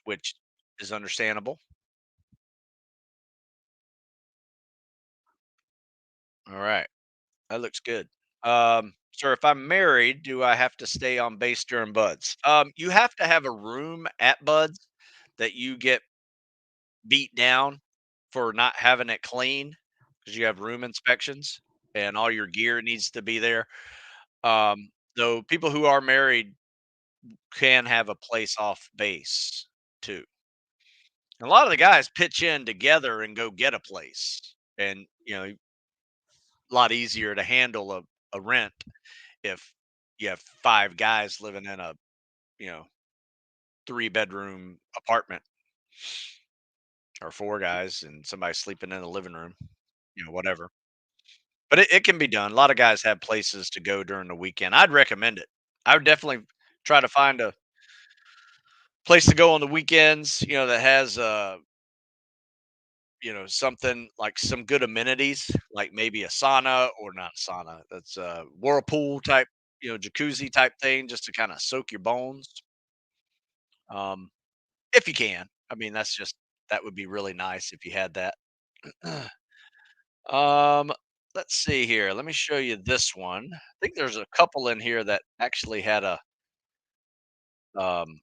Speaker 1: which is understandable. All right. That looks good. Sir, if I'm married, do I have to stay on base during buds? You have to have a room at buds that you get beat down for not having it clean because you have room inspections and all your gear needs to be there. Though people who are married can have a place off base too. A lot of the guys pitch in together and go get a place, and a lot easier to handle a rent if you have 5 guys living in a you know 3-bedroom apartment, or 4 guys and somebody sleeping in the living room, whatever. But it can be done. A lot of guys have places to go during the weekend. I'd recommend it. I would definitely try to find a place to go on the weekends, that has something like some good amenities, like maybe a sauna, or not sauna, that's a whirlpool type, jacuzzi type thing, just to kind of soak your bones. Um, if you can. I mean, that would be really nice if you had that. um, let's see here. Let me show you this one. I think there's a couple in here that actually had um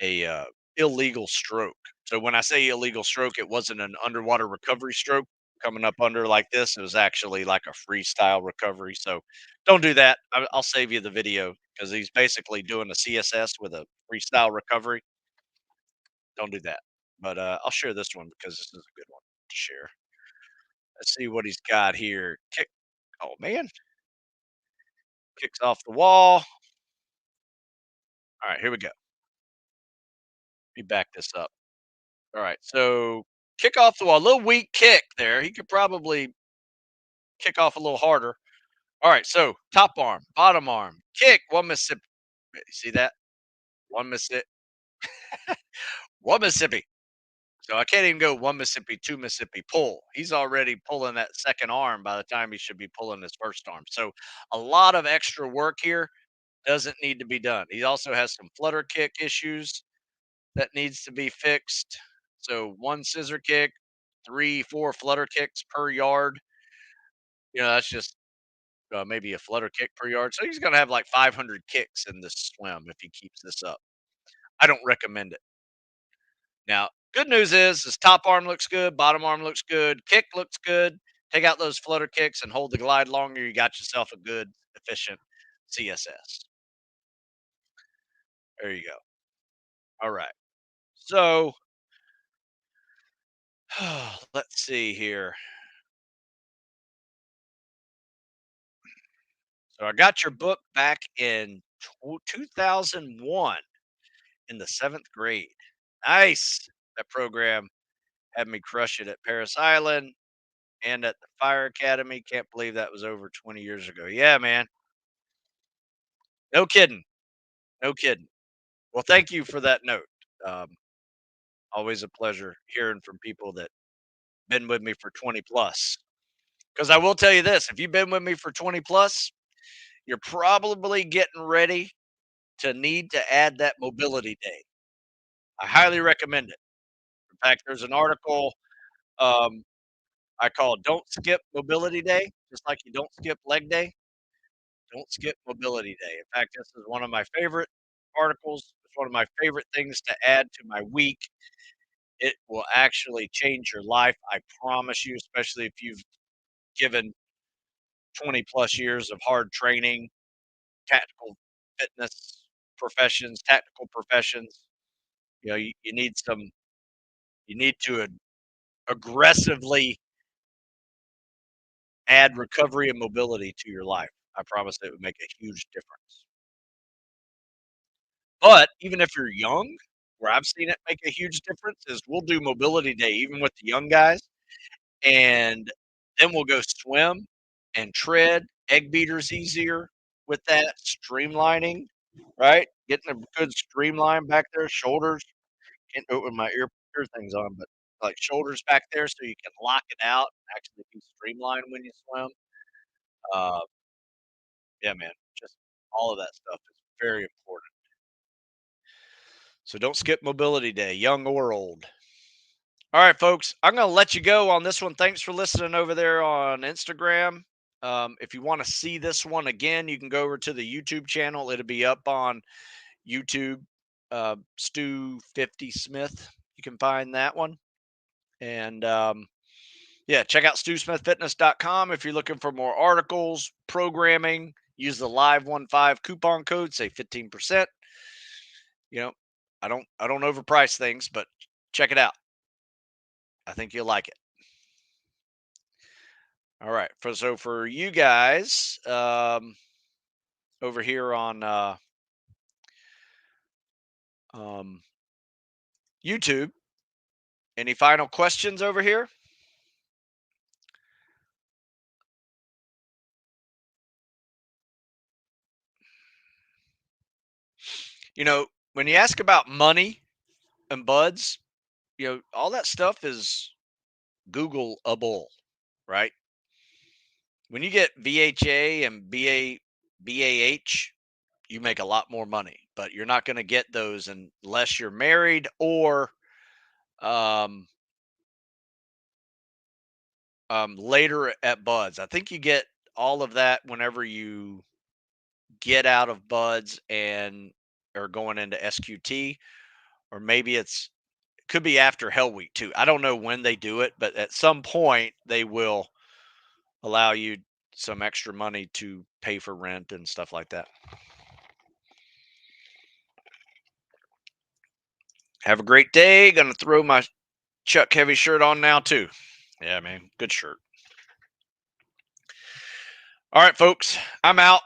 Speaker 1: a illegal stroke. So when I say illegal stroke, it wasn't an underwater recovery stroke coming up under like this. It was actually like a freestyle recovery. So don't do that. I'll save you the video because he's basically doing a CSS with a freestyle recovery. Don't do that. But I'll share this one because this is a good one to share. Let's see what he's got here. Kick. Oh man, kicks off the wall. All right, here we go. Let me back this up. All right, so kick off the wall. A little weak kick there. He could probably kick off a little harder. All right, so top arm, bottom arm, kick, one Mississippi. See that? One Mississippi, one Mississippi. So I can't even go one Mississippi, two Mississippi, pull. He's already pulling that second arm by the time he should be pulling his first arm. So a lot of extra work here doesn't need to be done. He also has some flutter kick issues that needs to be fixed. So one scissor kick, 3, 4 flutter kicks per yard. That's just maybe a flutter kick per yard. So he's going to have like 500 kicks in this swim if he keeps this up. I don't recommend it. Now, good news is his top arm looks good, bottom arm looks good, kick looks good. Take out those flutter kicks and hold the glide longer. You got yourself a good, efficient CSS. There you go. All right. So let's see here. So I got your book back in 2001 in the 7th grade. Nice. That program had me crush it at Paris Island and at the Fire Academy. Can't believe that was over 20 years ago. Yeah, man. No kidding. No kidding. Well, thank you for that note. Um, Always a pleasure hearing from people that been with me for 20 plus. Because I will tell you this: if you've been with me for 20 plus, you're probably getting ready to need to add that mobility day. I highly recommend it. In fact, there's an article um, I call "Don't Skip Mobility Day," just like you don't skip leg day. Don't skip mobility day. In fact, this is one of my favorite articles. It's one of my favorite things to add to my week. It will actually change your life. I promise you, especially if you've given 20 plus years of hard training, tactical fitness professions, tactical professions. You need you need to aggressively add recovery and mobility to your life. I promise it would make a huge difference. But even if you're young, where I've seen it make a huge difference is we'll do mobility day even with the young guys, and then we'll go swim and tread. Egg beaters easier with that streamlining, right? Getting a good streamline back there, shoulders. Can't do it with my ear things on, but like shoulders back there so you can lock it out and actually be streamlined when you swim. Uh, yeah, man, just all of that stuff is very important. So don't skip mobility day, young or old. All right, folks, I'm going to let you go on this one. Thanks for listening over there on Instagram. If you want to see this one again, you can go over to the YouTube channel. It'll be up on YouTube, Stu 50 Smith. You can find that one. And yeah, check out StuSmithFitness.com if you're looking for more articles, programming. Use the Live15 coupon code, say 15%. You know, I don't overprice things, but check it out. I think you'll like it. All right. For you guys over here on um, YouTube, any final questions over here? When you ask about money and buds, all that stuff is Googleable, right? When you get VHA and BAH, you make a lot more money, but you're not going to get those unless you're married or um, later at buds. I think you get all of that whenever you get out of buds and are going into SQT, or maybe it could be after Hell Week too. I don't know when they do it, but at some point they will allow you some extra money to pay for rent and stuff like that. Have a great day. Gonna throw my Chuck Heavy shirt on now too. Yeah, man, good shirt. All right, folks, I'm out.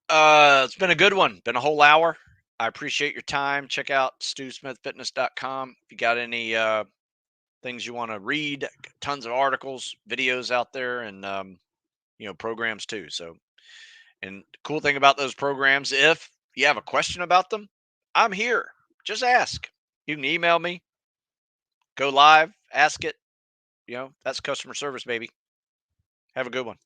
Speaker 1: It's been a good one. Been a whole hour. I appreciate your time. Check out StuSmithFitness.com. If you got any things you want to read, tons of articles, videos out there, and programs too. So, and the cool thing about those programs, if you have a question about them, I'm here. Just ask. You can email me, go live, ask it. That's customer service, baby. Have a good one.